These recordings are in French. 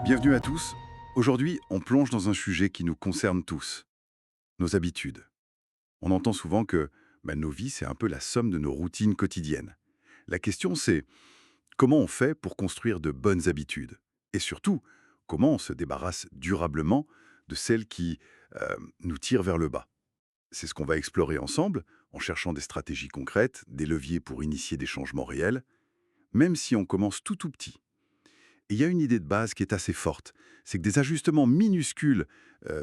Bienvenue à tous. Aujourd'hui, on plonge dans un sujet qui nous concerne tous, nos habitudes. On entend souvent que nos vies, c'est un peu la somme de nos routines quotidiennes. La question, c'est comment on fait pour construire de bonnes habitudes? Et surtout, comment on se débarrasse durablement de celles qui nous tirent vers le bas? C'est ce qu'on va explorer ensemble, en cherchant des stratégies concrètes, des leviers pour initier des changements réels, même si on commence tout petit. Et il y a une idée de base qui est assez forte, c'est que des ajustements minuscules,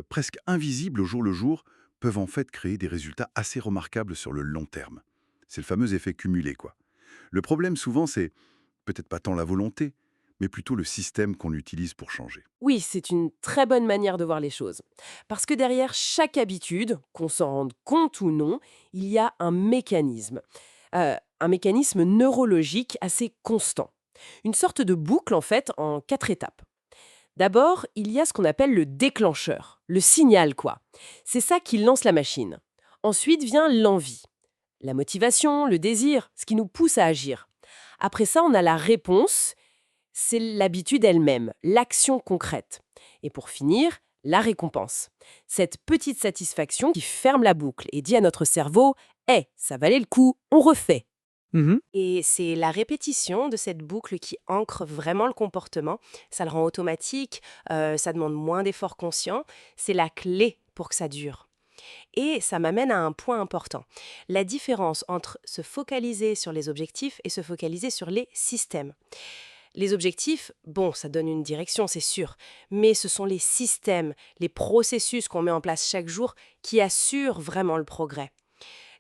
presque invisibles au jour le jour, peuvent en fait créer des résultats assez remarquables sur le long terme. C'est le fameux effet cumulé, quoi. Le problème souvent, c'est peut-être pas tant la volonté, mais plutôt le système qu'on utilise pour changer. Oui, c'est une très bonne manière de voir les choses. Parce que derrière chaque habitude, qu'on s'en rende compte ou non, il y a un mécanisme neurologique assez constant. Une sorte de boucle en fait en 4 étapes. D'abord, il y a ce qu'on appelle le déclencheur, le signal quoi. C'est ça qui lance la machine. Ensuite vient l'envie, la motivation, le désir, ce qui nous pousse à agir. Après ça, on a la réponse, c'est l'habitude elle-même, l'action concrète. Et pour finir, la récompense. Cette petite satisfaction qui ferme la boucle et dit à notre cerveau ça valait le coup, on refait. Mhm. Et c'est la répétition de cette boucle qui ancre vraiment le comportement. Ça le rend automatique, ça demande moins d'efforts conscients. C'est la clé pour que ça dure. Et ça m'amène à un point important. La différence entre se focaliser sur les objectifs et se focaliser sur les systèmes. Les objectifs, bon, ça donne une direction, c'est sûr, mais ce sont les systèmes, les processus qu'on met en place chaque jour qui assurent vraiment le progrès.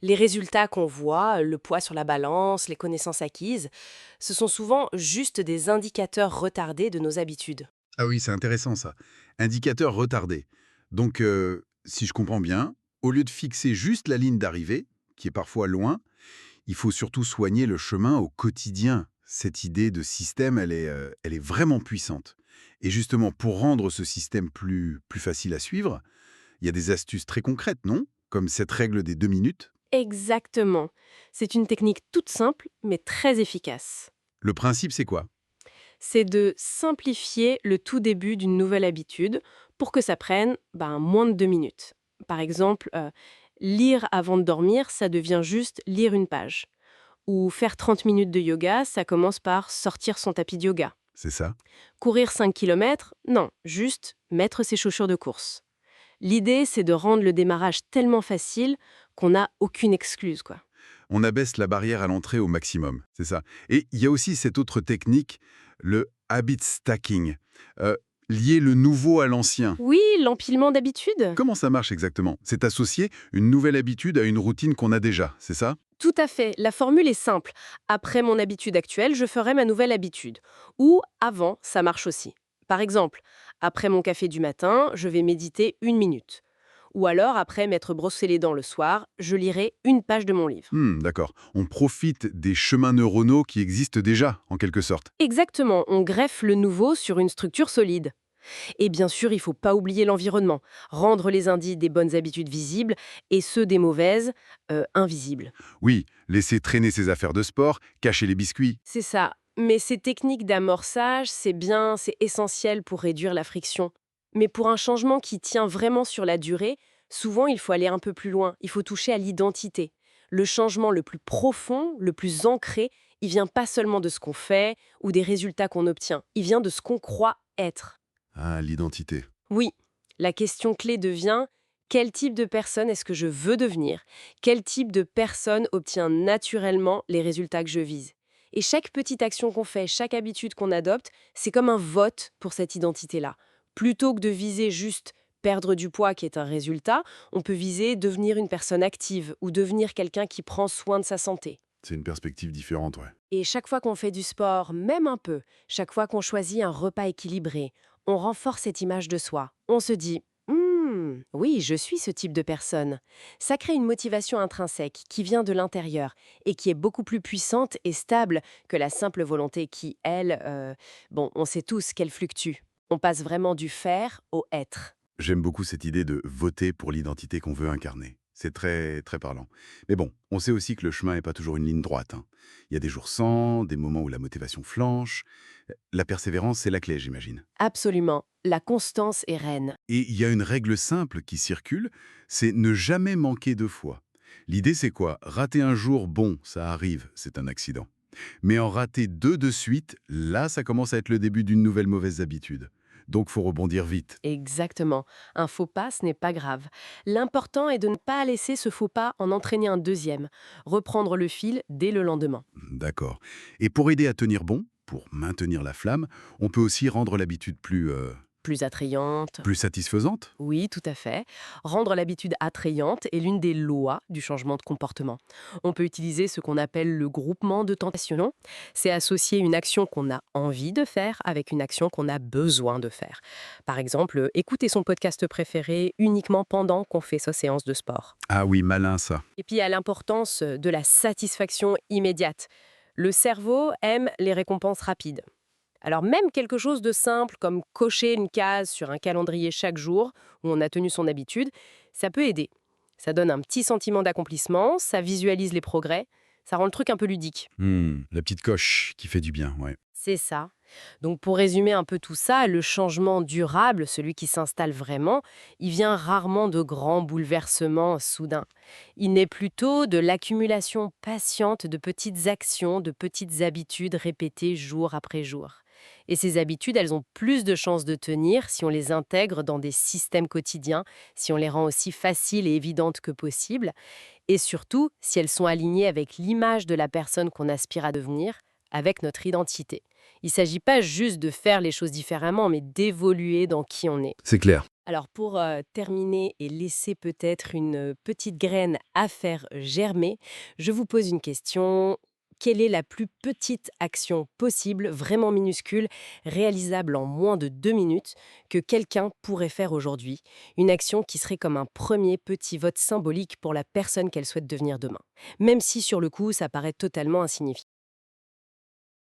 Les résultats qu'on voit, le poids sur la balance, les connaissances acquises, ce sont souvent juste des indicateurs retardés de nos habitudes. Ah oui, c'est intéressant ça. Indicateur retardé. Donc, si je comprends bien, au lieu de fixer juste la ligne d'arrivée, qui est parfois loin, il faut surtout soigner le chemin au quotidien. Cette idée de système, elle est vraiment puissante. Et justement, pour rendre ce système plus facile à suivre, il y a des astuces très concrètes, non? Comme cette règle des 2 minutes. Exactement. C'est une technique toute simple, mais très efficace. Le principe, c'est quoi? C'est de simplifier le tout début d'une nouvelle habitude pour que ça prenne moins de 2 minutes. Par exemple, lire avant de dormir, ça devient juste lire une page. Ou faire 30 minutes de yoga, ça commence par sortir son tapis de yoga. C'est ça? Courir 5 kilomètres, non, juste mettre ses chaussures de course. L'idée, c'est de rendre le démarrage tellement facile qu'on n'a aucune excuse, quoi. On abaisse la barrière à l'entrée au maximum, c'est ça. Et il y a aussi cette autre technique, le habit stacking. Euh, Lier le nouveau à l'ancien. Oui, l'empilement d'habitudes. Comment ça marche exactement? C'est associer une nouvelle habitude à une routine qu'on a déjà, c'est ça? Tout à fait. La formule est simple. Après mon habitude actuelle, je ferai ma nouvelle habitude. Ou avant, ça marche aussi. Par exemple, après mon café du matin, je vais méditer 1 minute. Ou alors, après m'être brossé les dents le soir, je lirai une page de mon livre. D'accord. On profite des chemins neuronaux qui existent déjà, en quelque sorte. Exactement, on greffe le nouveau sur une structure solide. Et bien sûr, il ne faut pas oublier l'environnement. Rendre les indices des bonnes habitudes visibles et ceux des mauvaises invisibles. Oui, laisser traîner ses affaires de sport, cacher les biscuits. C'est ça. Mais ces techniques d'amorçage, c'est bien, c'est essentiel pour réduire la friction. Mais pour un changement qui tient vraiment sur la durée, souvent il faut aller un peu plus loin. Il faut toucher à l'identité. Le changement le plus profond, le plus ancré, il vient pas seulement de ce qu'on fait ou des résultats qu'on obtient. Il vient de ce qu'on croit être. Ah, l'identité. Oui, la question clé devient quel type de personne est-ce que je veux devenir? Quel type de personne obtient naturellement les résultats que je vise? Et chaque petite action qu'on fait, chaque habitude qu'on adopte, c'est comme un vote pour cette identité-là. Plutôt que de viser juste perdre du poids qui est un résultat, on peut viser devenir une personne active ou devenir quelqu'un qui prend soin de sa santé. C'est une perspective différente, ouais. Et chaque fois qu'on fait du sport, même un peu, chaque fois qu'on choisit un repas équilibré, on renforce cette image de soi. On se dit oui, je suis ce type de personne. Ça crée une motivation intrinsèque qui vient de l'intérieur et qui est beaucoup plus puissante et stable que la simple volonté qui, elle, on sait tous qu'elle fluctue. On passe vraiment du faire au être. J'aime beaucoup cette idée de voter pour l'identité qu'on veut incarner. C'est très, très parlant. Mais bon, on sait aussi que le chemin n'est pas toujours une ligne droite, hein. Il y a des jours sans, des moments où la motivation flanche. La persévérance, c'est la clé, j'imagine. Absolument. La constance est reine. Et il y a une règle simple qui circule, c'est ne jamais manquer deux fois. L'idée, c'est quoi? Rater un jour, bon, ça arrive, c'est un accident. Mais en rater deux de suite, là, ça commence à être le début d'une nouvelle mauvaise habitude. Donc, faut rebondir vite. Exactement. Un faux pas, ce n'est pas grave. L'important est de ne pas laisser ce faux pas en entraîner un deuxième. Reprendre le fil dès le lendemain. D'accord. Et pour aider à tenir bon, pour maintenir la flamme, on peut aussi rendre l'habitude Plus attrayante. plus satisfaisante. Oui, tout à fait. Rendre l'habitude attrayante est l'une des lois du changement de comportement. On peut utiliser ce qu'on appelle le groupement de tentation. C'est associer une action qu'on a envie de faire avec une action qu'on a besoin de faire. Par exemple, écouter son podcast préféré uniquement pendant qu'on fait sa séance de sport. Ah oui, malin ça. Et puis, il y a l'importance de la satisfaction immédiate. Le cerveau aime les récompenses rapides. Alors même quelque chose de simple comme cocher une case sur un calendrier chaque jour où on a tenu son habitude, ça peut aider. Ça donne un petit sentiment d'accomplissement, ça visualise les progrès, ça rend le truc un peu ludique. La petite coche qui fait du bien, ouais. C'est ça. Donc pour résumer un peu tout ça, le changement durable, celui qui s'installe vraiment, il vient rarement de grands bouleversements soudains. Il naît plutôt de l'accumulation patiente de petites actions, de petites habitudes répétées jour après jour. Et ces habitudes, elles ont plus de chances de tenir si on les intègre dans des systèmes quotidiens, si on les rend aussi faciles et évidentes que possible, et surtout si elles sont alignées avec l'image de la personne qu'on aspire à devenir, avec notre identité. Il ne s'agit pas juste de faire les choses différemment, mais d'évoluer dans qui on est. C'est clair. Alors pour terminer et laisser peut-être une petite graine à faire germer, je vous pose une question. Quelle est la plus petite action possible, vraiment minuscule, réalisable en moins de 2 minutes, que quelqu'un pourrait faire aujourd'hui? Une action qui serait comme un premier petit vote symbolique pour la personne qu'elle souhaite devenir demain. Même si sur le coup, ça paraît totalement insignifiant.